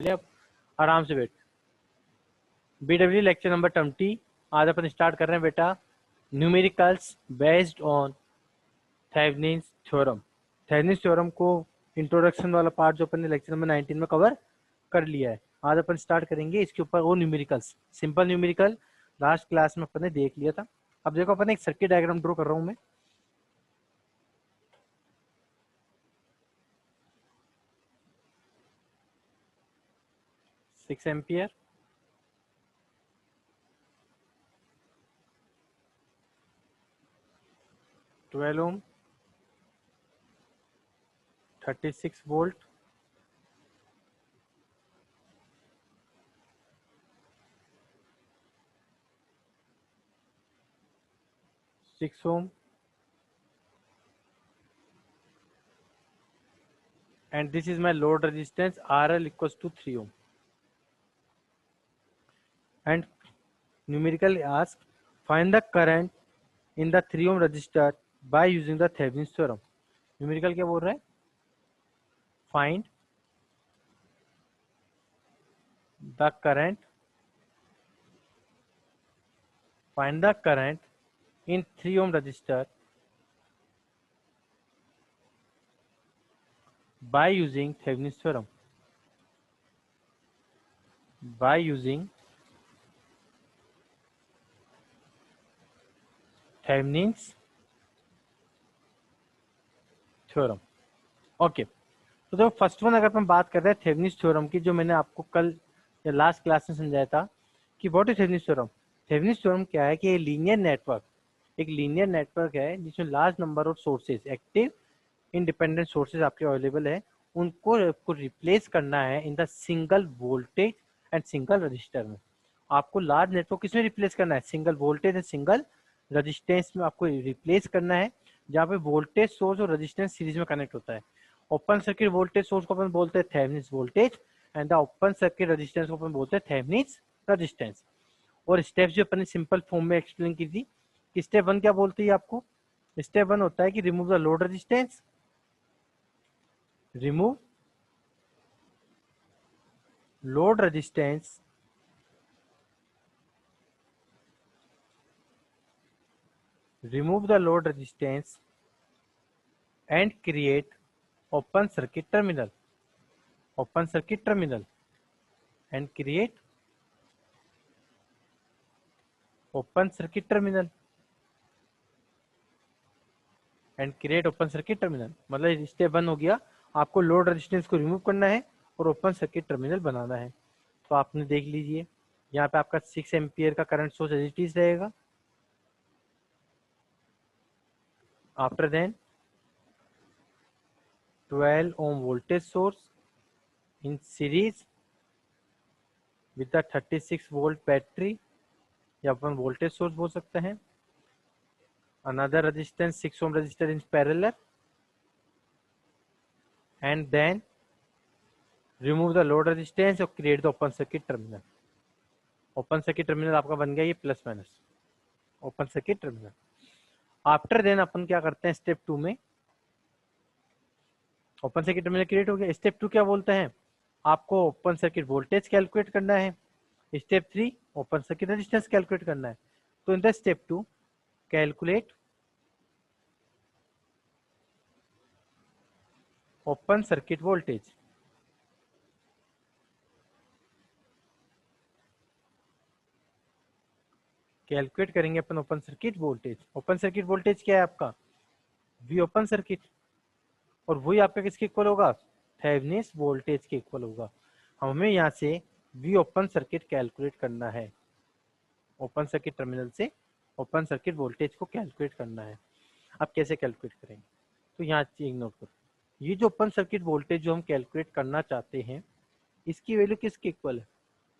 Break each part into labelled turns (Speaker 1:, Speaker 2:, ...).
Speaker 1: चलिए अब आराम से बैठ। बीडब्ल्यू लेक्चर नंबर 20 आज अपन स्टार्ट कर रहे हैं बेटा, numericals based on Thevenin's theorem. Thevenin's theorem को इंट्रोडक्शन वाला पार्ट जो अपन ने लेक्चर नंबर 19 में कवर कर लिया है, आज अपन स्टार्ट करेंगे इसके ऊपर वो numericals. Simple numerical last class में अपन ने देख लिया था। अब देखो अपन एक सर्किट डायग्राम ड्रॉ कर रहा हूं मैं। Six ampere, 12 ohm, 36 volt, 6 ohm, and this is my load resistance RL equals to 3 ohm. And numerical ask find the current in the 3 ohm resistor by using the Thevenin's theorem. Numerical क्या बोल रहा है? Find the current in 3 ohm resistor by using Thevenin's theorem. By using Thevenin's theorem. Okay, तो देखो first one अगर अपन बात कर रहे हैं थेवेनिन्स थ्योरम की, जो मैंने आपको कल या लास्ट क्लास में समझाया था कि what is Thevenin's theorem. Thevenin's theorem क्या है कि एक लीनियर नेटवर्क है जिसमें large number of sources, active independent sources आपके अवेलेबल है, उनको रिप्लेस करना है इन the single voltage and single register में। आपको लार्ज नेटवर्क किसमें रिप्लेस करना है? Single voltage and single resistance में आपको रिप्लेस करना है, जहाँ पे वोल्टेज सोर्स और रजिस्टेंस सीरीज में कनेक्ट होता है। ओपन सर्किट वोल्टेज सोर्स को अपन बोलते हैं Thevenin's voltage and the open circuit resistance को अपन बोलते हैं थेवेनिन्स रेजिस्टेंस। और स्टेप्स जो अपन ने सिंपल फॉर्म में एक्सप्लेन की थी कि स्टेप वन क्या बोलती है आपको? स्टेप वन होता है कि remove the load resistance, remove load resistance and create open circuit terminal and create open circuit terminal मतलब स्टेप वन हो गया, आपको लोड रेजिस्टेंस को रिमूव करना है और ओपन सर्किट टर्मिनल बनाना है। तो आपने देख लीजिए यहाँ पे आपका 6 एम्पियर का current source as it is रहेगा। After then 12 ohm voltage source in series with the 36 volt battery, या अपन वोल्टेज सोर्स बोल सकते हैं। another resistance 6 ohm resistor in parallel, and then remove the load resistance और create the open circuit terminal। Open circuit terminal आपका बन गया ये plus minus open circuit terminal. After then अपन क्या करते हैं स्टेप टू में, ओपन सर्किट टर्मिनल क्रिएट हो गया। स्टेप टू क्या बोलते हैं? आपको ओपन सर्किट वोल्टेज कैलकुलेट करना है। Step three open circuit resistance calculate करना है। तो in the step two calculate open circuit voltage. Calculate करेंगे अपन open circuit voltage. Open circuit voltage क्या है आपका? वी ओपन सर्किट, और वही आपका किसके इक्वल होगा? थेवेनिन्स वोल्टेज के इक्वल होगा। हमें यहाँ से वी ओपन सर्किट कैलकुलेट करना है, ओपन सर्किट टर्मिनल से ओपन सर्किट वोल्टेज को कैलकुलेट करना है। अब कैसे कैलकुलेट करेंगे? तो यहाँ चीज नोट करो, ये जो ओपन सर्किट वोल्टेज जो हम कैलकुलेट करना चाहते हैं, इसकी वैल्यू किसके इक्वल है?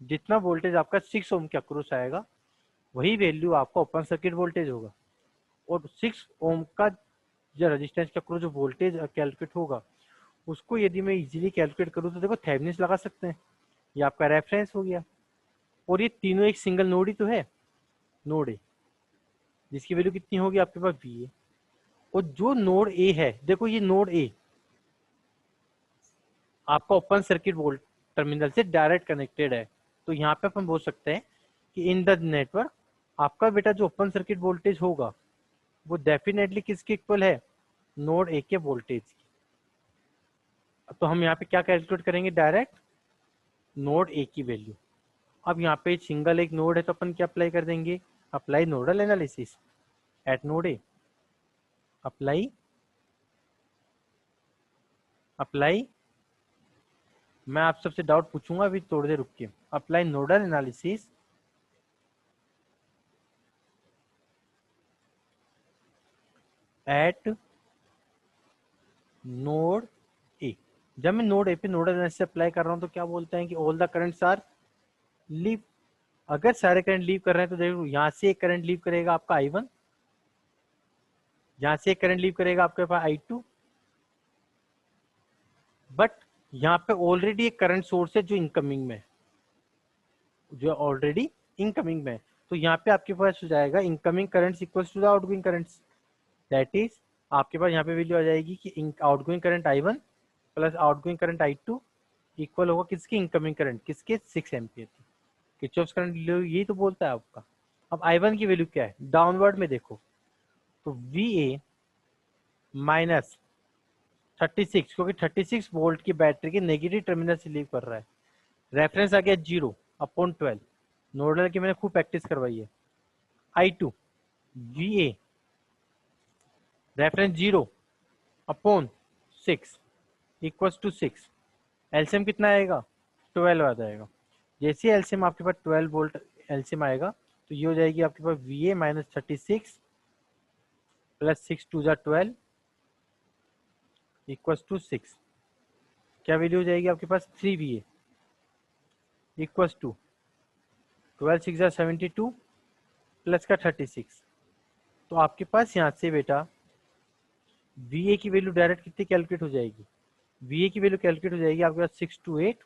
Speaker 1: जितना वोल्टेज आपका 6 ओम के अक्रॉस आएगा वही वैल्यू आपका ओपन सर्किट वोल्टेज होगा। और 6 ओम का जो रेजिस्टेंस के अक्रॉस जो वोल्टेज कैलकुलेट होगा, उसको यदि मैं इजीली कैलकुलेट करूँ तो देखो थेवेनिन्स लगा सकते हैं, ये आपका रेफरेंस हो गया। और ये तीनों एक सिंगल नोड ही तो है, नोड ए, जिसकी वैल्यू कितनी होगी आपके पास? V A. और जो नोड ए है, देखो ये नोड ए आपका ओपन सर्किट वोल्ट टर्मिनल से डायरेक्ट कनेक्टेड है। तो यहाँ पे अपन बोल सकते हैं कि इन द नेटवर्क आपका बेटा जो ओपन सर्किट वोल्टेज होगा वो डेफिनेटली किसके इक्वल है, नोड ए के वोल्टेज की। तो हम यहाँ पे क्या कैलकुलेट करेंगे, डायरेक्ट नोड ए की वैल्यू। अब यहाँ पे सिंगल एक नोड है तो अपन क्या अप्लाई कर देंगे, apply nodal analysis eight node A. Apply मैं आप सबसे डाउट पूछूंगा अभी थोड़ी देर रुक के। Apply nodal analysis eight node A. जब मैं नोड ए पे नोडल एनालिसिस अप्लाई कर रहा हूं तो क्या बोलते हैं कि all the currents are leave. अगर सारे करंट लीव कर रहे हैं तो देखो यहाँ से एक करंट लीव करेगा आपका I1, यहाँ से एक करंट लीव करेगा आपके पास I2, बट यहाँ पे ऑलरेडी एक करंट सोर्स है जो इनकमिंग में, जो ऑलरेडी इनकमिंग में। तो यहाँ पे आपके पास हो जाएगा incoming currents equals to the outgoing currents. That is आपके पास यहाँ पे वैल्यू आ जाएगी कि outgoing current I1 plus outgoing current I2 equal होगा किसके, इनकमिंग करंट किसके, 6 एम्पियर की। किरचॉफ्स करंट यही तो बोलता है आपका। अब I1 की वैल्यू क्या है, डाउनवर्ड में देखो तो VA माइनस 36, क्योंकि 36 वोल्ट की बैटरी के नेगेटिव टर्मिनल से लीव कर रहा है। रेफरेंस आ गया 0/12, नोडल की मैंने खूब प्रैक्टिस करवाई है। I2 VA reference 0/6 equals to 6। LCM कितना आएगा, 12 आ जाएगा। जैसे एलसीएम आपके पास 12 वोल्ट एलसीएम आएगा तो ये हो जाएगी आपके पास VA माइनस 36 प्लस 6 2 जा 12 इक्वल्स टू 6। क्या वैल्यू हो जाएगी आपके पास, 3VA इक्वल्स टू 12 6 जा 72 प्लस का 36। तो आपके पास यहाँ से बेटा VA की वैल्यू डायरेक्ट कितनी कैलकुलेट हो जाएगी, VA की वैल्यू कैलकुलेट हो जाएगी आपके पास 628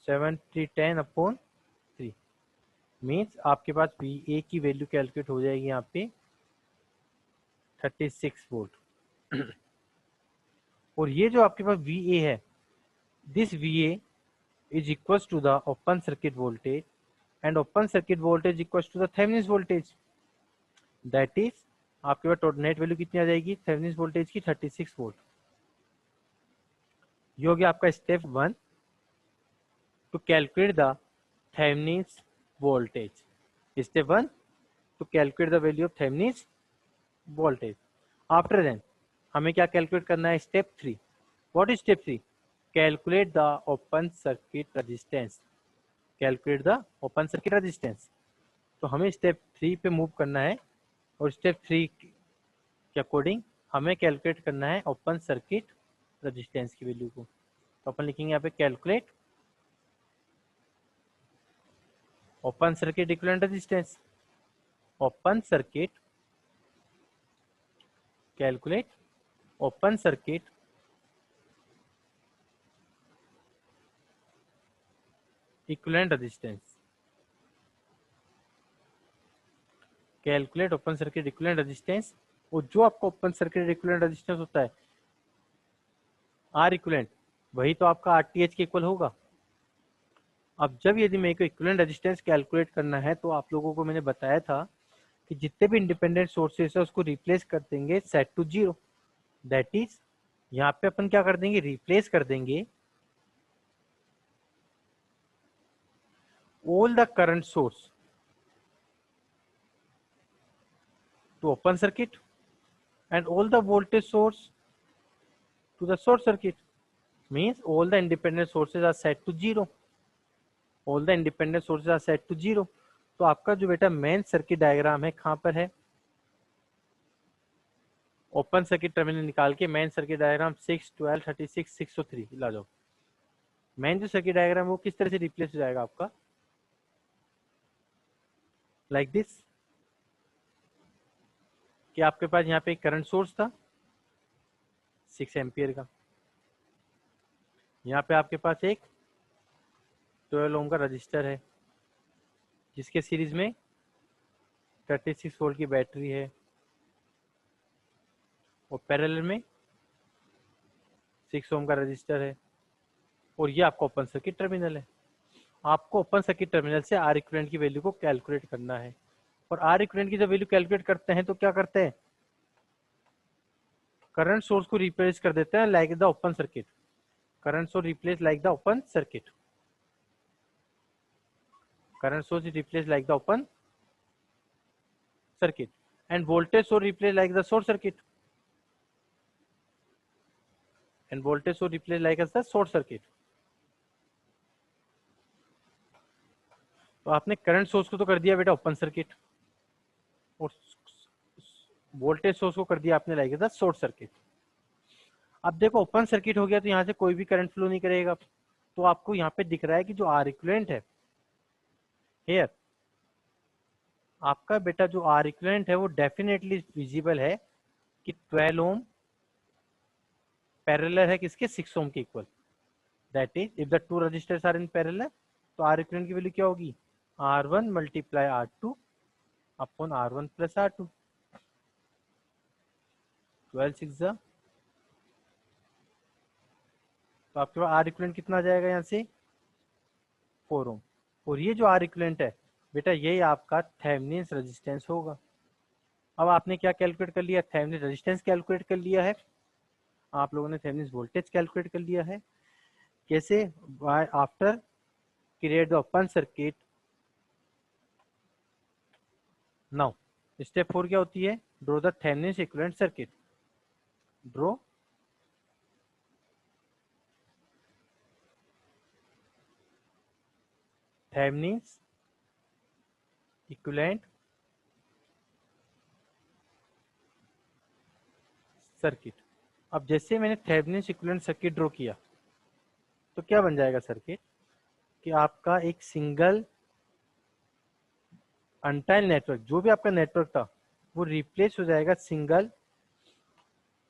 Speaker 1: 7 3 10/3। मीन्स आपके पास VA की वैल्यू कैलकुलेट हो जाएगी यहाँ पे 36 वोल्ट। और ये जो आपके पास VA है, this VA is equals to the open circuit voltage and open circuit voltage equals to the Thevenin's voltage. That is आपके पास टोटल नेट वैल्यू कितनी आ जाएगी थेवेनिन वोल्टेज की, 36 वोल्ट। ये हो गया आपका step 1 to calculate the Thevenin voltage. Step 1 to calculate the value of Thevenin voltage. After then हमें क्या कैलकुलेट करना है, step 3। What is step 3, calculate the open circuit resistance. Calculate the open circuit resistance. तो हमें step 3 पे move करना है और स्टेप 3 के अकॉर्डिंग हमें कैलकुलेट करना है ओपन सर्किट रेजिस्टेंस की वैल्यू को। तो अपन लिखेंगे यहाँ पे calculate open circuit equivalent resistance. Open circuit calculate open circuit equivalent resistance. Calculate open circuit equivalent resistance. और जो आपका ओपन सर्किट इक्विवेलेंट रेजिस्टेंस होता है आर इक्विवेलेंट, वही तो आपका आरटीएच के इक्वल होगा। अब जब यदि मेरे को इक्विवेलेंट रेजिस्टेंस कैलकुलेट करना है तो आप लोगों को मैंने बताया था कि जितने भी इंडिपेंडेंट सोर्सेस है उसको रिप्लेस कर देंगे सेट टू 0। दैट इज यहाँ पे अपन क्या कर देंगे, रिप्लेस कर देंगे all the current source to open circuit and all the voltage source to the short circuit. Means all the independent sources are set to 0. All the independent sources are set to 0. तो आपका जो बेटा main circuit diagram है कहाँ पर है, open circuit terminal निकाल के मेन सर्किट डायग्राम 6 12 36 603 ला जाओ। मेन जो सर्किट डायग्राम वो किस तरह से रिप्लेस हो जाएगा आपका, लाइक दिस। कि आपके पास यहाँ पे एक करंट सोर्स था 6 एम्पियर का, यहाँ पे आपके पास एक 12 ओम का रजिस्टर है जिसके सीरीज में 36 वोल्ट की बैटरी है और पैरेलल में 6 ओम का रजिस्टर है। और ये आपका ओपन सर्किट टर्मिनल है। आपको ओपन सर्किट टर्मिनल से आर इक्विवेलेंट की वैल्यू को कैलकुलेट करना है। और आर इक्विवेलेंट की जब वैल्यू कैलकुलेट करते हैं तो क्या करते हैं, करंट सोर्स को रिप्लेस कर देते हैं like the open circuit. Current source replace like the open circuit. Current source is replace like the open circuit and voltage source replaced like the short circuit, and voltage source replaced like as the short circuit। तो आपने current source को तो कर दिया बेटा open circuit, और voltage source को कर दिया आपने like as the short circuit. अब देखो ओपन सर्किट हो गया तो यहाँ से कोई भी करंट फ्लो नहीं करेगा। तो आपको यहाँ पे दिख रहा है कि जो आर इक्विवेलेंट है हियर, आपका बेटा जो आर इक्विवेलेंट है वो डेफिनेटली विजिबल है कि 12 ओम पैरेलल है किसके, 6 ओम के इक्वल। That is if the two resistors are in parallel, तो आर इक्विवेलेंट की वैल्यू क्या होगी, R1 multiply R2 upon R1 plus R2। 12 6 जा, तो आपके पास आर इक्विवेलेंट कितना आ जाएगा यहाँ से, 4 ओम। और ये जो आर इक्विवेलेंट है बेटा यही आपका थेवेनिन रेजिस्टेंस होगा। अब आपने क्या कैलकुलेट कर लिया, थेवेनिन रेजिस्टेंस कैलकुलेट कर लिया है, आप लोगों ने थेवेनिन वोल्टेज कैलकुलेट कर लिया है। कैसे, after create the open circuit. Now step 4 क्या होती है, draw the Thevenin equivalent circuit. Draw Thevenin equivalent circuit. अब जैसे मैंने थेवेनिन इक्विवेलेंट सर्किट ड्रॉ किया तो क्या बन जाएगा सर्किट, कि आपका एक सिंगल अनटाइल नेटवर्क, जो भी आपका नेटवर्क था वो रिप्लेस हो जाएगा, सिंगल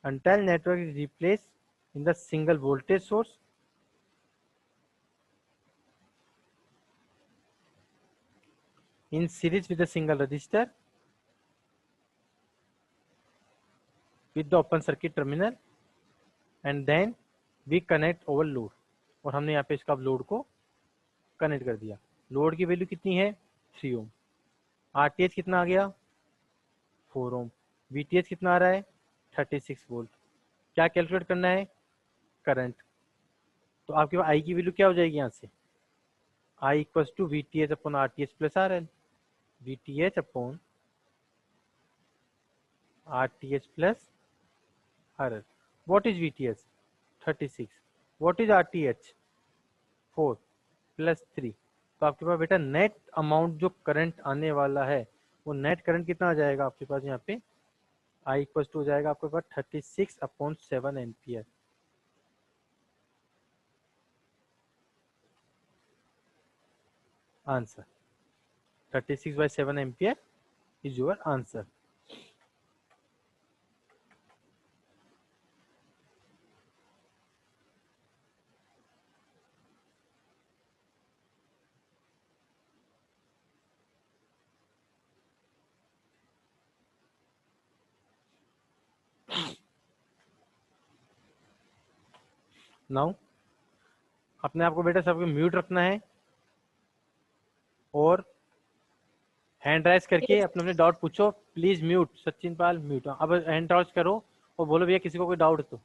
Speaker 1: अनटाइल network is replace in the single voltage source in series with a single resistor with the open circuit terminal and then we connect over load। और हमने यहाँ पे इसका लोड को कनेक्ट कर दिया। लोड की वैल्यू कितनी है, 3 ओम। आरटीएच कितना आ गया, 4 ओम। वीटीएच कितना आ रहा है, 36 वोल्ट। क्या कैलकुलेट करना है, करंट। तो आपके पास आई की वैल्यू क्या हो जाएगी यहाँ से, I equal to V T H upon R T H plus R L. V T H upon R T H plus R L. What is V T H, 36। What is R T H, 4 plus 3। तो आपके पास बेटा net amount जो current आने वाला है वो net current कितना आ जाएगा आपके पास यहाँ पे, आई इक्वल टू हो जाएगा आपके पास 36 upon 7 ampere. Answer 36/7 ampere is your answer. Now अपने आपको बेटा सबको म्यूट रखना है और हैंड राइज करके अपने अपने डाउट पूछो। Please mute, Sachin Pal mute. अब हैंड राइज करो और बोलो भैया किसी को कोई डाउट तो।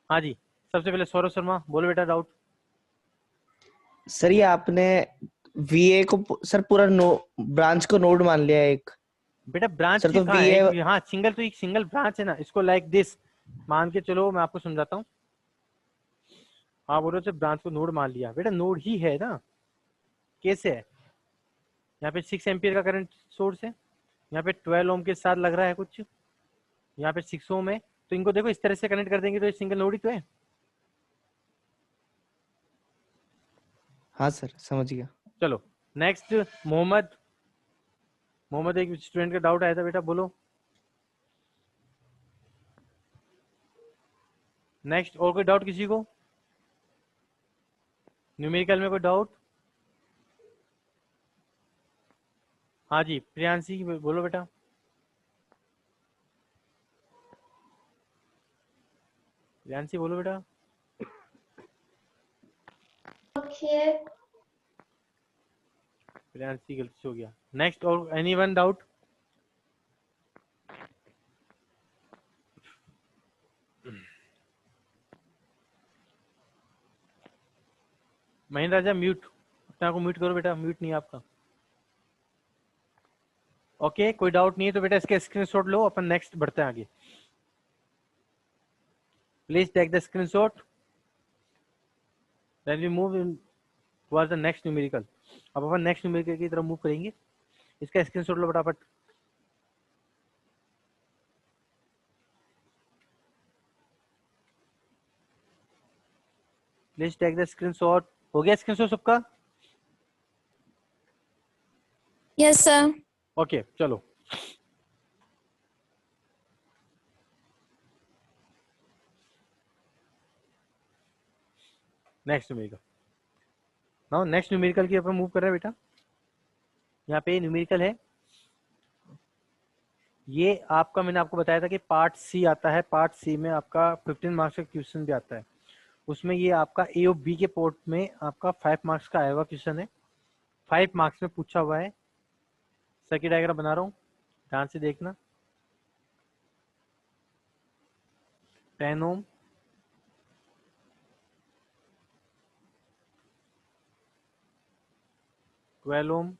Speaker 1: हाँ जी, सबसे पहले सौरभ शर्मा बोलो बेटा डाउट।
Speaker 2: सर ये आपने वीए को सर पूरा ब्रांच को नोड मान लिया एक।
Speaker 1: बेटा ब्रांच
Speaker 2: सर
Speaker 1: की
Speaker 2: तो
Speaker 1: कहाँ
Speaker 2: वीए
Speaker 1: है, हाँ सिंगल, तो एक सिंगल ब्रांच है ना, इसको लाइक दिस मान के चलो। मैं आपको समझाता हूँ। हाँ बोलो जब ब्रांच को नोड मान लिया, बेटा नोड ही है ना। कैसे है, यहाँ पे 6 एम्पियर का करंट सोर्स है, यहाँ पे 12 ओम के साथ लग रहा है कुछ, यहाँ पे 6 ओम है। तो इनको देखो इस तरह से कनेक्ट कर देंगे तो ये सिंगल नोड ही तो है।
Speaker 2: हाँ सर समझ गया।
Speaker 1: चलो नेक्स्ट मोहम्मद। मोहम्मद एक स्टूडेंट का डाउट आया था बेटा, बोलो। नेक्स्ट और कोई डाउट किसी को, न्यूमेरिकल में कोई डाउट। हाँ जी प्रियांशी बोलो बेटा। प्रियांशी बोलो बेटा। प्रियांशी गलती से हो गया। नेक्स्ट, और एनी वन डाउट? महेंद्र राजा म्यूट, अपने आप को म्यूट करो बेटा, म्यूट नहीं है आपका। ओके, कोई डाउट नहीं है तो बेटा इसके स्क्रीनशॉट लो, अपन नेक्स्ट बढ़ते हैं आगे। Please take the screenshot, then we move in towards the next numerical. अब अपन नेक्स्ट न्यूमेरिकल की तरफ मूव करेंगे। इसका स्क्रीनशॉट लो फटाफट। Please take the screenshot. हो गया स्क्रीनशॉट सबका?
Speaker 3: Yes sir.
Speaker 1: ओके चलो, next numerical. Now next numerical की अपन मूव कर रहे हैं बेटा। यहाँ पे न्यूमेरिकल है, ये आपका मैंने आपको बताया था कि पार्ट सी आता है। पार्ट सी में आपका 15 मार्क्स का क्वेश्चन भी आता है। उसमें ये आपका ए और बी के पोर्ट में आपका 5 मार्क्स का आया हुआ क्वेश्चन है। 5 मार्क्स में पूछा हुआ है। सर्किट डायग्राम बना रहा हूँ, ध्यान से देखना। 10 ओम, 12 ओम,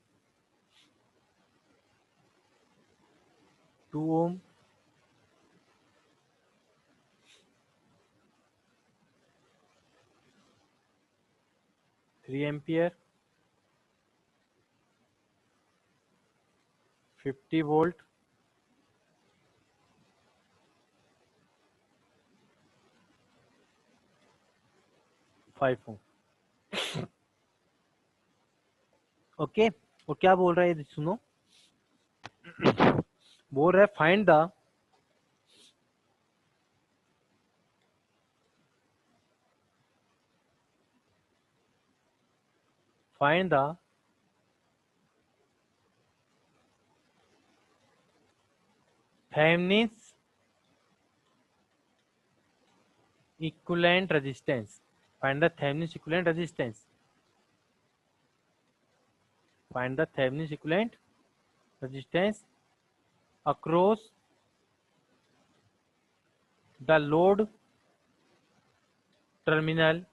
Speaker 1: 2 ओम, 3 एम्पियर, 50 वोल्ट, 5 ओम। ओके, और क्या बोल रहा है ये सुनो। बोल रहा है find the Thevenin's equivalent resistance. Find the Thevenin's equivalent resistance. Find the Thevenin's equivalent resistance across the load terminal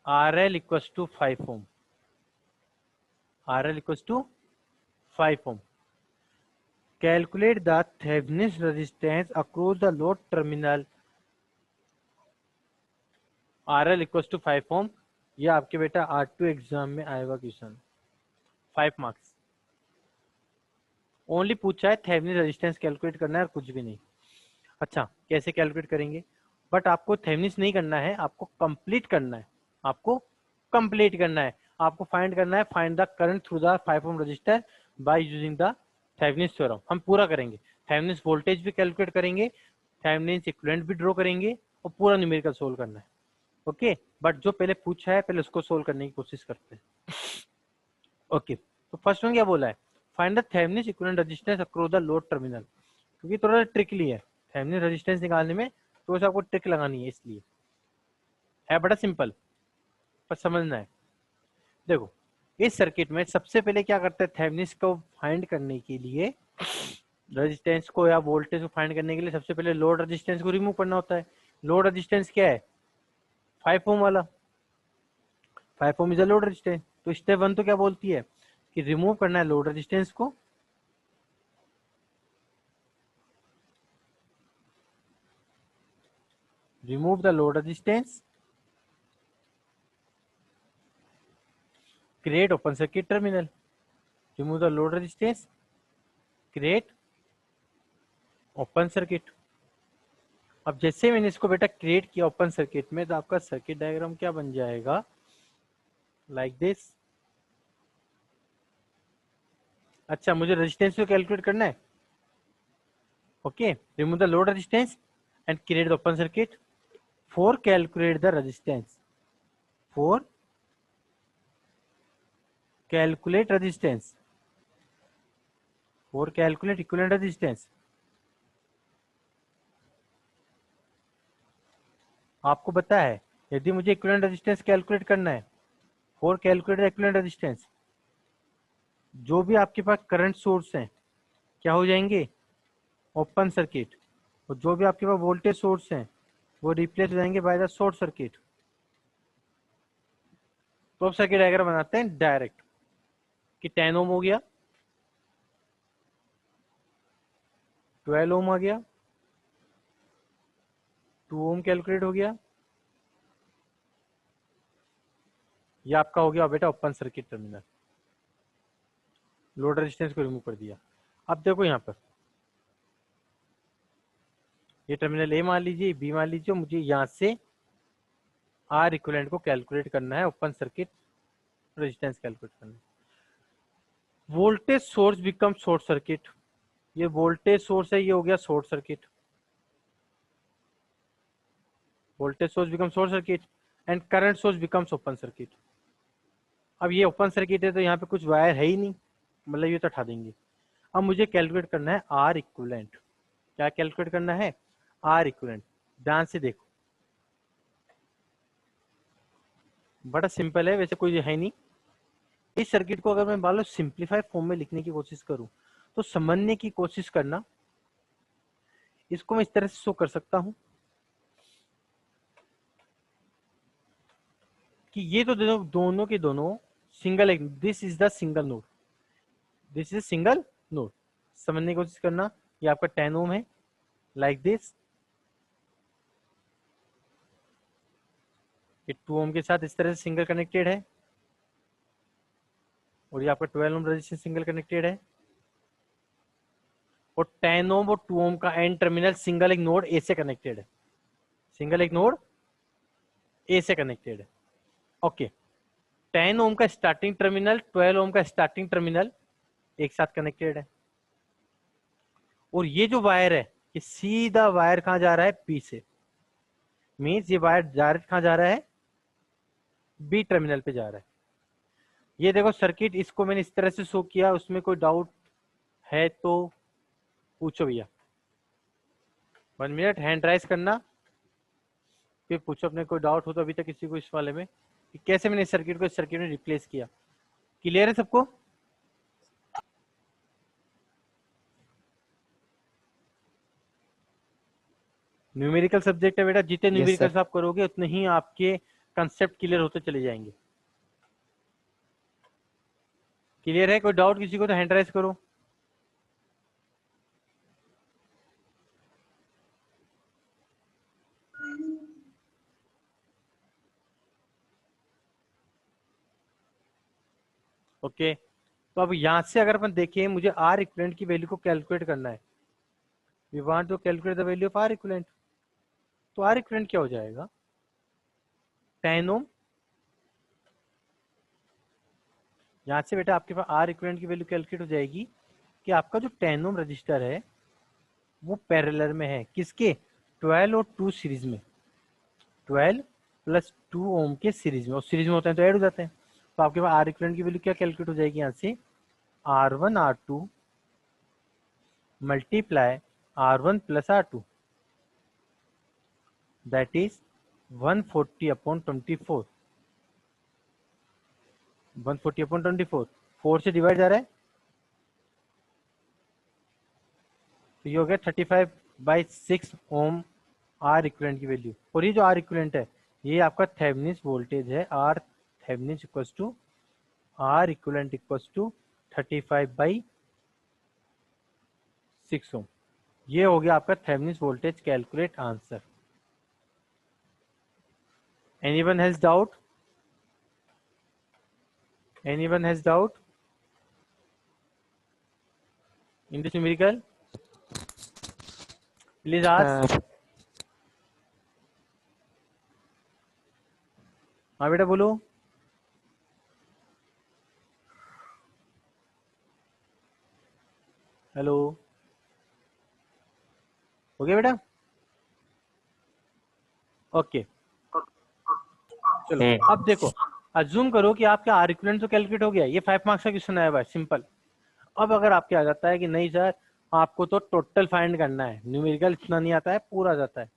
Speaker 1: RL equals to 5 ohm. RL equals to 5 ohm. Calculate the Thevenin's resistance across the load terminal RL equals to 5 ohm. ये आपके बेटा R2 exam में आएगा question, 5 marks. Only पूछा है Thevenin resistance calculate करना है और कुछ भी नहीं। अच्छा, कैसे कैलकुलेट करेंगे? बट आपको थेवेनिन नहीं करना है, आपको कंप्लीट करना है। आपको कंप्लीट करना है, आपको फाइंड करना है, find the current through the 5 ohm resistor by using the Thevenin theorem. हम पूरा करेंगे, थेवेनिन वोल्टेज भी कैलकुलेट करेंगे, थेवेनिन इक्विवेलेंट भी ड्रॉ करेंगे और पूरा न्यूमेरिकल सोल्व करना है। ओके, बट जो पहले पूछा है पहले उसको सोल्व करने की कोशिश करते हैं। ओके, तो फर्स्ट वन क्या बोला है? Find the Thevenin equivalent resistance across the load terminal. क्योंकि थोड़ा ट्रिकली है थेवेनिन रेजिस्टेंस निकालने में, तो आपको ट्रिक लगानी है, इसलिए है बड़ा सिंपल पर समझना है। देखो, इस सर्किट में सबसे पहले क्या करते हैं, थेवेनिन को फाइंड करने के लिए, रेजिस्टेंस को या वोल्टेज को फाइंड करने के लिए सबसे पहले लोड रेजिस्टेंस को रिमूव करना होता है। लोड रेजिस्टेंस क्या है? 5 ओम वाला। 5 ओम इज अ लोड रेजिस्टेंस। तो स्टेप 1 तो क्या बोलती है कि रिमूव करना है लोड रेजिस्टेंस को। Remove the load resistance, create open circuit terminal, remove the load resistance, create open circuit। अब जैसे मैंने इसको बेटा क्रिएट किया ओपन सर्किट में, तो आपका सर्किट डायग्राम क्या बन जाएगा, लाइक दिस। अच्छा, मुझे रेजिस्टेंस को कैलकुलेट करना है। Okay, remove the load resistance and create the open circuit. For calculate the resistance, for calculate resistance, for calculate equivalent resistance, आपको पता है यदि मुझे इक्विवेलेंट रेजिस्टेंस कैलकुलेट करना है, फॉर कैलकुलेट इक्विवेलेंट रेजिस्टेंस, जो भी आपके पास करंट सोर्स हैं क्या हो जाएंगे, ओपन सर्किट, और जो भी आपके पास वोल्टेज सोर्स हैं वो रिप्लेस हो जाएंगे बाय द शॉर्ट सर्किट। तो अब सर्किट डायग्राम बनाते हैं डायरेक्ट कि 10 ओम हो गया, 12 ओम आ गया, 2 ओम कैलकुलेट हो गया, ये आपका हो गया बेटा open circuit terminal. Load resistance को रिमूव कर दिया। अब देखो यहाँ पर ये टर्मिनल ए मान लीजिए, बी मान लीजिए, मुझे यहाँ से आर इक्विवेलेंट को कैलकुलेट करना है, ओपन सर्किट रेजिस्टेंस कैलकुलेट करना है। Voltage source become short circuit, ये वोल्टेज सोर्स है, ये हो गया short circuit, voltage source become short circuit and current source becomes open circuit. अब ये ओपन सर्किट है तो यहाँ पे कुछ वायर है ही नहीं, मतलब ये तो हटा देंगे। अब मुझे कैलकुलेट करना है आर इक्विवेलेंट। क्या कैलकुलेट करना है, आर इक्विवेलेंट। ध्यान से देखो, बड़ा सिंपल है, वैसे कोई है नहीं। इस सर्किट को अगर मैं मान लो सिंप्लीफाइड फॉर्म में लिखने की कोशिश करूं तो समझने की कोशिश करना, इसको मैं इस तरह से शो कर सकता हूं कि ये तो दोनों के दोनों सिंगल, एक this is the single node, this is single node. समझने की कोशिश करना, ये आपका 10 ओम है, लाइक दिस, ये 2 ओम के साथ इस तरह से सिंगल कनेक्टेड है, और ये आपका 12 ओम रेजिस्टेंस सिंगल कनेक्टेड है, और 10 ओम और 2 ओम का एंड टर्मिनल सिंगल एक नोड ए से कनेक्टेड है, सिंगल एक नोड ए से कनेक्टेड है। ओके, 10 ओम का स्टार्टिंग टर्मिनल, 12 ओम का स्टार्टिंग टर्मिनल एक साथ कनेक्टेड है, और ये जो वायर है ये सीधा वायर कहां जा रहा है, बी से, मीन्स ये वायर डायरेक्ट कहां जा रहा है, बी टर्मिनल पे जा रहा है। ये देखो सर्किट, इसको मैंने इस तरह से शो किया, उसमें कोई डाउट है तो पूछो भैया। 1 मिनट हैंड राइज करना, फिर पूछो अपने कोई डाउट हो तो अभी तक किसी को इस वाले में कि कैसे मैंने इस सर्किट को इस सर्किट में रिप्लेस किया। क्लियर है सबको? न्यूमेरिकल सब्जेक्ट है बेटा, जितने न्यूमेरिकल्स आप करोगे उतने ही आपके कंसेप्ट क्लियर होते चले जाएंगे। क्लियर है? कोई डाउट किसी को तो हैंड राइज करो। ओके, तो अब यहां से अगर अपन देखें, मुझे आर इक्विवेलेंट की वैल्यू को कैलकुलेट करना है, we want to calculate the value of R equivalent. तो आर इक्विवेलेंट क्या हो जाएगा, 10 ओम, यहां से बेटा आपके पास आर इक्विवेलेंट की वैल्यू कैलकुलेट हो जाएगी कि आपका जो 10 ओम रजिस्टर है वो पैरेलल में है, किसके, 12 और 2 सीरीज में, 12 प्लस 2 ओम के सीरीज में, और सीरीज में होते हैं तो ऐड हो जाते हैं। तो आपके पास आर इक्विवेलेंट की वैल्यू क्या कैलकुलेट हो जाएगी, यहाँ से R1 R2 multiply R1 plus R2, that is 140 upon 24, 140 upon 24, 4 से डिवाइड जा रहा है तो ये हो गया 35/6 ओम आर इक्विवेलेंट की वैल्यू। और ये जो आर इक्विवेलेंट है ये आपका थेवेनिन वोल्टेज है, R Thevenin equals to R equivalent equals to 35/6 ohm. ये हो गया आपका Thevenin voltage calculate answer. Anyone has doubt? Anyone has doubt in this numerical? Please ask. हाँ बेटा बोलो। हेलो, हो गया बेटा? ओके, चलो अब देखो, अज्यूम करो कि आपका आर इक्विवेलेंट तो कैलकुलेट हो गया, ये 5 मार्क्स का क्वेश्चन आया हुआ है, सिंपल। अब अगर आपके आ जाता है कि नहीं सर आपको तो टोटल फाइंड करना है, न्यूमेरिकल इतना नहीं आता है, पूरा जाता है,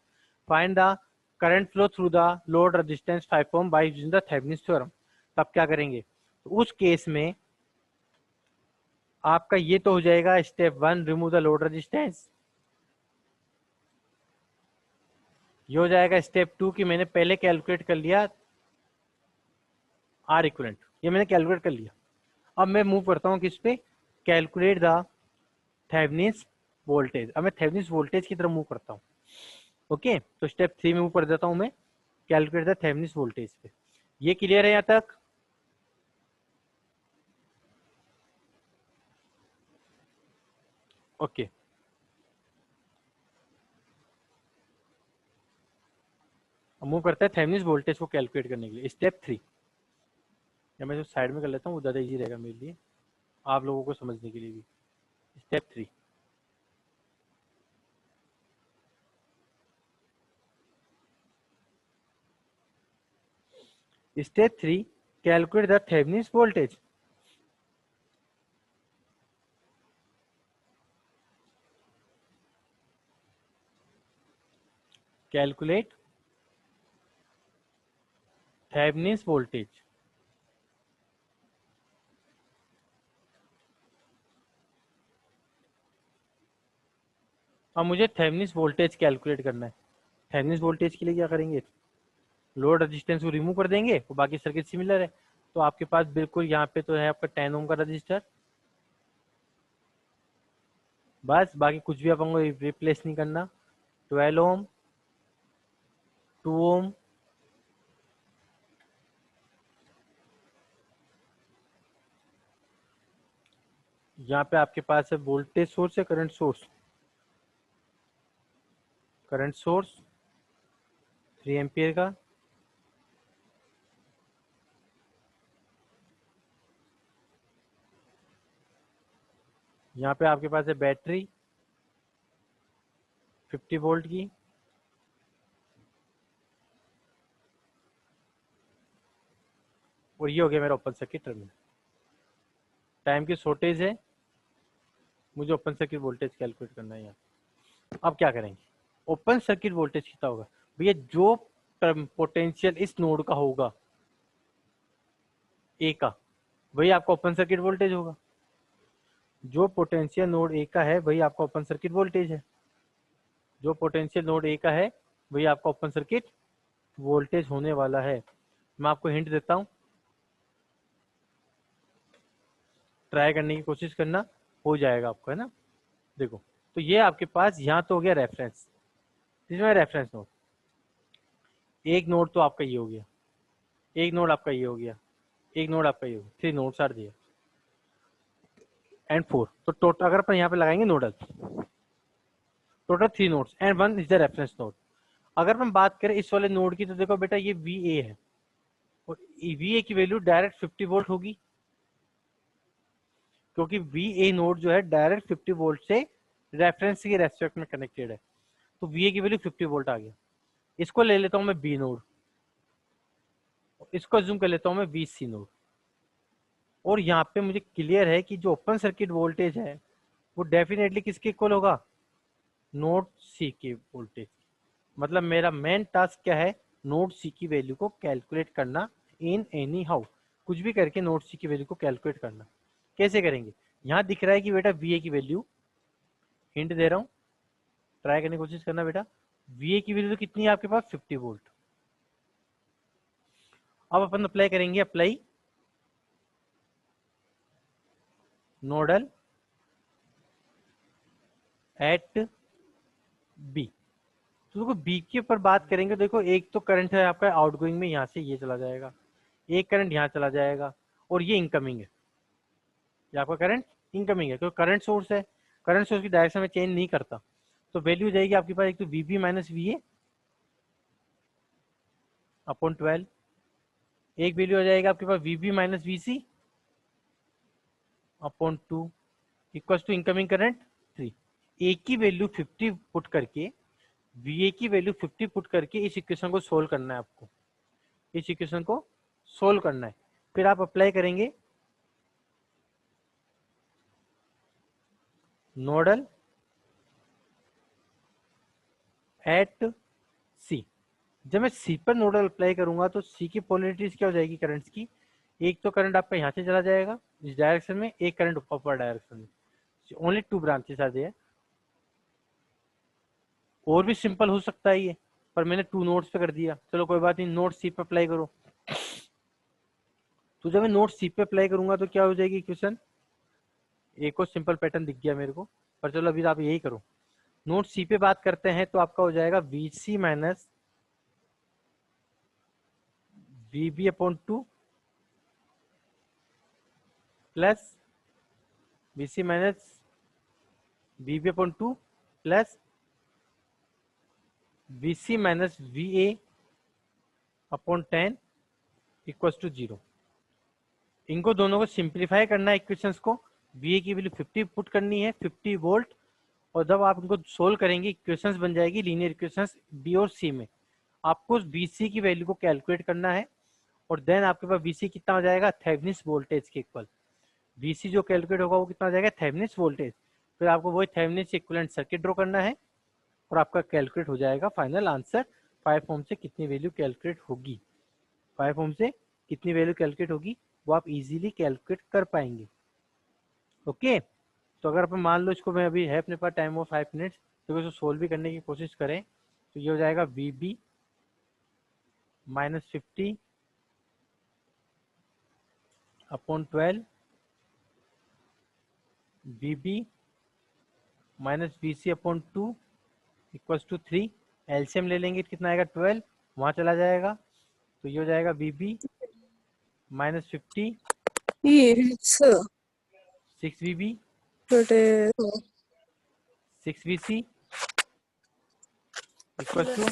Speaker 1: find the current flow through the load resistance 5 ohm by using the Thevenin's theorem. तब क्या करेंगे, तो उस केस में आपका ये तो हो जाएगा step 1 remove the load resistance, ये हो जाएगा स्टेप 2 कि मैंने पहले कैलकुलेट कर लिया आर इक्विवेलेंट, ये मैंने कैलकुलेट कर लिया। अब मैं मूव करता हूँ किस पे, कैलकुलेट द थेवेनिन्स वोल्टेज। अब मैं थेवेनिन्स वोल्टेज की तरफ मूव करता हूँ। ओके, तो स्टेप 3 में मूव कर देता हूँ मैं, कैलकुलेट द थेवेनिन्स वोल्टेज पे। ये क्लियर है यहाँ तक? ओके, अब मूव करते हैं थेवेनिन्स वोल्टेज को कैलकुलेट करने के लिए। स्टेप 3, या मैं जो साइड में कर लेता हूँ वो ज़्यादा इजी रहेगा मेरे लिए, आप लोगों को समझने के लिए भी। Step 3, step 3, calculate the Thevenin's voltage. Calculate Thevenin's voltage. अब मुझे थेवेनिन्स वोल्टेज कैलकुलेट करना है। थेवेनिन्स वोल्टेज के लिए क्या करेंगे, लोड रेजिस्टेंस को रिमूव कर देंगे और बाकी सर्किट सिमिलर है। तो आपके पास बिल्कुल यहाँ पे तो है आपका 10 ओम का रजिस्टर, बस बाकी कुछ भी अपन को रिप्लेस नहीं करना। 12 ओम, 2 ओम, यहाँ पे आपके पास है वोल्टेज सोर्स है, current source, current source 3 ampere का, यहाँ पे आपके पास है बैटरी 50 वोल्ट की, और ये हो गया मेरा ओपन सर्किट टर्मिनल। टाइम की शॉर्टेज है, मुझे ओपन सर्किट वोल्टेज कैलकुलेट करना है यहाँ। अब क्या करेंगे, ओपन सर्किट वोल्टेज कितना होगा भैया, जो पोटेंशियल इस नोड का होगा ए का, वही आपका ओपन सर्किट वोल्टेज होगा। जो पोटेंशियल नोड ए का है वही आपका ओपन सर्किट वोल्टेज है, जो पोटेंशियल नोड ए का है वही आपका ओपन सर्किट वोल्टेज होने वाला है। मैं आपको हिंट देता हूं, ट्राई करने की कोशिश करना, हो जाएगा आपका, है ना। देखो, तो ये आपके पास यहाँ तो हो गया रेफरेंस, इसमें रेफरेंस नोड, एक नोड तो आपका ये हो गया, एक नोड आपका ये हो गया, एक नोड आपका ये हो गया, 3 नोड्स आर दिया एंड 4। तो टोटल अगर अपन यहाँ पे लगाएंगे nodal, total 3 nodes and 1 is the reference node. अगर हम बात करें इस वाले नोड की, तो देखो बेटा ये VA है, और VA की वैल्यू डायरेक्ट 50 वोल्ट होगी, क्योंकि VA नोड जो है डायरेक्ट 50 वोल्ट से रेफरेंस के रेस्पेक्ट में कनेक्टेड है, तो VA की वैल्यू 50 वोल्ट आ गया। इसको ले लेता हूं मैं B नोड, इसको जूम कर लेता हूं मैं VC नोड, और यहाँ पे मुझे क्लियर है कि जो ओपन सर्किट वोल्टेज है वो डेफिनेटली किसके इक्वल होगा, नोड C के वोल्टेज। मतलब मेरा मेन टास्क क्या है, नोड C की वैल्यू को कैलकुलेट करना इन एनी हाउ, कुछ भी करके नोड C की वैल्यू को कैलकुलेट करना। कैसे करेंगे, यहाँ दिख रहा है कि बेटा VA की वैल्यू, हिंट दे रहा हूँ, ट्राई करने की कोशिश करना बेटा, VA की वैल्यू तो कितनी है आपके पास, 50 वोल्ट। अब अपन अप्लाई करेंगे, अप्लाई नोडल एट बी। तो देखो बी के ऊपर बात करेंगे, देखो एक तो करंट है आपका आउटगोइंग में, यहाँ से ये चला जाएगा, एक करंट यहाँ चला जाएगा, और ये इनकमिंग है, ये आपका करंट इनकमिंग है, क्योंकि करंट सोर्स है, करंट सोर्स की डायरेक्शन में चेंज नहीं करता। तो वैल्यू हो जाएगी आपके पास एक तो VB माइनस VA अपॉन 12, एक वैल्यू हो जाएगा आपके पास VB minus VC upon 2 equal to incoming current 3। एक की वैल्यू 50 पुट करके, VA की वैल्यू 50 पुट करके इस इक्वेशन को सोल्व करना है आपको, इस इक्वेशन को सोल्व करना है। फिर आप अप्लाई करेंगे नोडल एट C। जब मैं सी पर नोडल अप्लाई करूंगा तो सी की पोलरिटीज क्या हो जाएगी करंट्स की, एक तो करंट आपका यहाँ से चला जाएगा इस डायरेक्शन में, एक करंट ऊपर डायरेक्शन में, ओनली 2 ब्रांचेस आ जाए। और भी सिंपल हो सकता है ये, पर मैंने 2 नोड्स पे कर दिया, चलो कोई बात नहीं, नोड सी पे अप्लाई करो। तो जब मैं नोड सी पे अप्लाई करूंगा तो क्या हो जाएगी इक्वेशन, एक और सिंपल पैटर्न दिख गया मेरे को, पर चलो अभी आप यही करो। नोड सी पे बात करते हैं तो आपका हो जाएगा V C minus V B upon 2 plus V C minus V B upon 2 plus V C minus V A upon 10 equals to 0। इनको दोनों को सिंप्लीफाई करना है इक्वेशंस को, वी ए की वैल्यू 50 पुट करनी है, 50 वोल्ट, और जब आप इनको सोल्व करेंगे इक्वेशंस बन जाएगी लीनियर इक्वेशंस बी और सी में। आपको उस वी सी की वैल्यू को कैलकुलेट करना है और देन आपके पास वी सी कितना हो जाएगा, थेवेनिन वोल्टेज के इक्वल। वी सी जो कैलकुलेट होगा वो कितना हो जाएगा, थेवेनिन वोल्टेज। फिर आपको वही थेवेनिन इक्विवेलेंट सर्किट ड्रॉ करना है और आपका कैलकुलेट हो जाएगा फाइनल आंसर। 5 ओम से कितनी वैल्यू कैलकुलेट होगी, 5 ओम से कितनी वैल्यू कैलकुलेट होगी वो आप इजीली कैलकुलेट कर पाएंगे। ओके, तो अगर अपन मान लो इसको, मैं अभी है अपने पास टाइम वो 5 मिनट्स, तो इसको सोल्व भी करने की कोशिश करें तो ये हो जाएगा V B minus 50 upon 12 V B minus V C upon 2 equals to 3। LCM ले लेंगे तो कितना आएगा, 12 वहां चला जाएगा, तो ये हो जाएगा V B minus 50 6 V B 6 V C equals to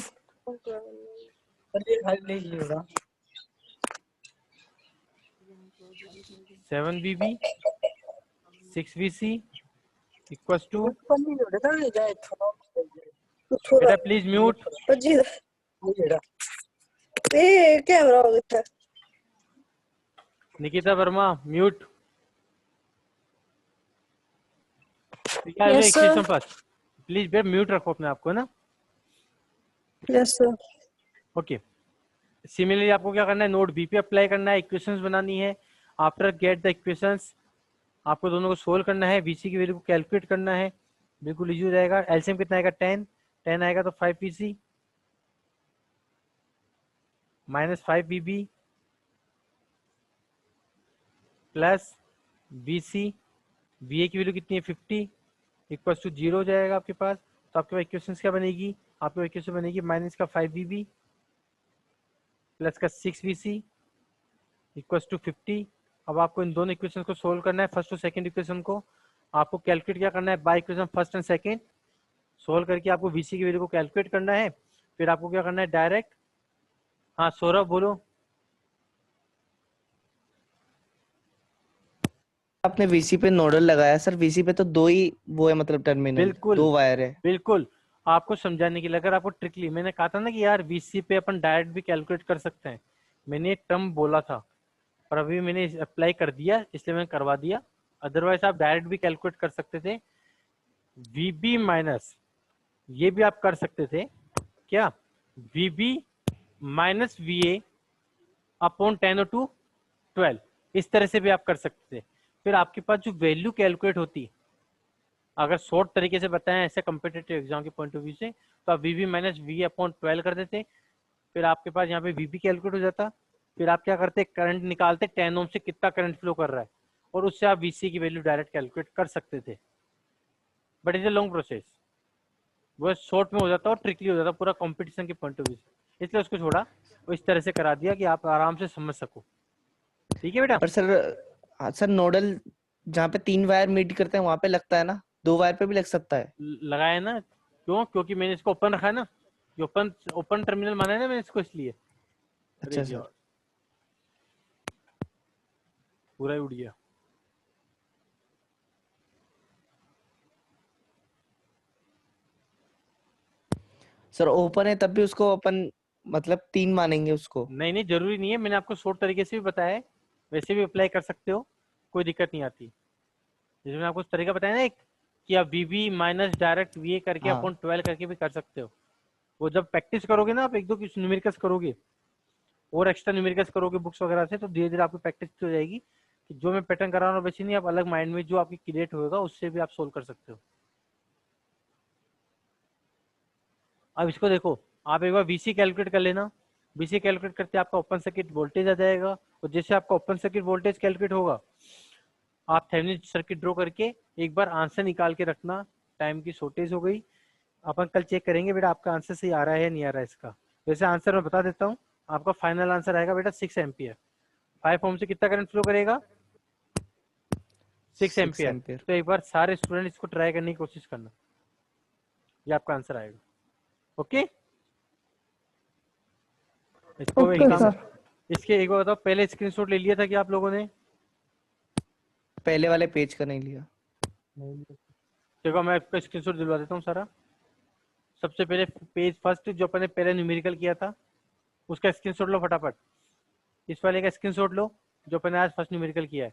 Speaker 1: 7 V B 6 V C equals to, बेटा please mute. Nikita Verma mute.
Speaker 3: Yes, sir.
Speaker 1: Please बेटा म्यूट रखो अपने आप को ना।
Speaker 3: Yes, sir.
Speaker 1: ओके, सिमिलरली आपको क्या करना है, नोड बी पे अप्लाई करना है, इक्वेशंस बनानी है। आफ्टर गेट द इक्वेशंस आपको दोनों को सोल्व करना है, वीसी की वैल्यू को कैलकुलेट करना है, बिल्कुल इजी हो जाएगा। एलसीएम कितना आएगा, 10 10 आएगा तो 5 वीसी माइनस 5 वीबी प्लस वीसी, वीए की वैल्यू कितनी है 50 इक्वल टू 0 हो जाएगा आपके पास। तो आपके पास इक्वेशन क्या बनेगी, आपके पास इक्वेशन बनेगी माइनस का 5 वीबी प्लस का 6 वीसी इक्वल टू 50। अब आपको इन दोनों इक्वेशन को सोल्व करना है, फर्स्ट और सेकंड इक्वेशन को आपको कैलकुलेट क्या करना है by equation first and second, solve करके आपको वीसी की वैल्यू को कैलकुलेट करना है। फिर आपको क्या करना है डायरेक्ट, हाँ सौरभ बोलो।
Speaker 2: आपने वीसी पे नोडल लगाया सर, वीसी पे तो दो ही वो है, मतलब टर्मिनल
Speaker 1: बिल्कुल
Speaker 2: दो वायर है।
Speaker 1: बिल्कुल, आपको समझाने के लिए, अगर आपको ट्रिकली मैंने कहा था ना कि यार वीसी पे अपन डायरेक्ट भी कैलकुलेट कर सकते हैं, मैंने एक टर्म बोला था पर अभी मैंने अप्लाई कर दिया इसलिए मैंने करवा दिया, अदरवाइज आप डायरेक्ट भी कैलकुलेट कर सकते थे। वीबी माइनस ये भी आप कर सकते थे क्या, V B minus V A upon 10 to 12, इस तरह से भी आप कर सकते थे। फिर आपके पास जो वैल्यू कैलकुलेट होती, अगर शॉर्ट तरीके से बताएं ऐसे कम्पिटेटिव एग्जाम के पॉइंट ऑफ व्यू से, तो आप वीबी माइनस वी अपॉन 12 कर देते, फिर आपके पास यहाँ पे वीबी कैलकुलेट हो जाता। फिर आप क्या करते, करंट निकालते 10 ओम से कितना करंट फ्लो कर रहा है, और उससे आप वीसी की वैल्यू डायरेक्ट कैलकुलेट कर सकते थे। But is a long process, वो शॉर्ट में हो जाता और ट्रिकली हो जाता पूरा कंपटीशन के पॉइंट ऑफ व्यू से, इसलिए उसको छोड़ा और इस तरह से करा दिया कि आप आराम से समझ सको। ठीक है बेटा।
Speaker 2: पर सर, हाँ सर, नोडल जहाँ पे 3 वायर मीट करते हैं वहां पे लगता है ना, 2 वायर पे भी लग सकता है।
Speaker 1: लगाया ना, क्यों, क्योंकि मैंने इसको ओपन रखा है ना, ये ओपन ओपन टर्मिनल माना है ना मैंने इसको, इसलिए।
Speaker 2: अच्छा सर।
Speaker 1: पूरा ही उड़ गया।
Speaker 2: सर ओपन है तब भी उसको अपन मतलब 3 मानेंगे उसको?
Speaker 1: नहीं नहीं जरूरी नहीं है, मैंने आपको शॉर्ट तरीके से भी बताया है, वैसे भी अप्लाई कर सकते हो, कोई दिक्कत नहीं आती। जैसे मैंने आपको तरीका बताया ना एक, कि आप वीबी माइनस डायरेक्ट वी करके
Speaker 2: हाँ।
Speaker 1: अपॉन 12 करके भी कर सकते हो, वो जब प्रैक्टिस करोगे ना, आप एक दो न्यूमेरिकल्स करोगे और एक्स्ट्रा न्यूमेरिकल्स करोगे बुक्स वगैरह से, तो धीरे धीरे आपकी प्रैक्टिस हो जाएगी कि जो मैं पैटर्न करा रहा हूँ वैसे नहीं, आप अलग माइंड में जो आपकी क्रिएट होगा उससे भी आप सोल्व कर सकते हो। अब इसको देखो, आप एक बार VC कैलकुलेट कर लेना। VC कैलकुलेट करते आपका ओपन सर्किट वोल्टेज आ जाएगा, और जैसे आपका ओपन सर्किट वोल्टेज कैलकुलेट होगा, आप थेवेनिन सर्किट ड्रॉ करके एक बार आंसर निकाल के रखना। टाइम की शॉर्टेज हो गई, अपन कल चेक करेंगे बेटा आपका आंसर सही आ रहा है या नहीं आ रहा है इसका। वैसे आंसर मैं बता देता हूँ, आपका फाइनल आंसर आएगा बेटा 6 एम्पियर। 5 ओम से कितना करंट फ्लो करेगा? 6 एम्पियर। तो एक बार सारे स्टूडेंट इसको ट्राई करने की कोशिश करना, ये आपका आंसर आएगा। ओके, इसको एक
Speaker 3: ओके
Speaker 1: काम,
Speaker 3: सर।
Speaker 1: इसके एक बार बताओ, पहले स्क्रीनशॉट ले लिया था कि आप लोगों ने?
Speaker 2: पहले वाले पेज का नहीं लिया।
Speaker 1: देखो मैं आपको स्क्रीनशॉट दिलवा देता हूँ सारा। सबसे पहले पेज फर्स्ट जो अपन ने पहले न्यूमेरिकल किया था उसका स्क्रीनशॉट लो फटाफट। इस वाले का स्क्रीनशॉट लो जो अपन ने आज फर्स्ट न्यूमेरिकल किया है।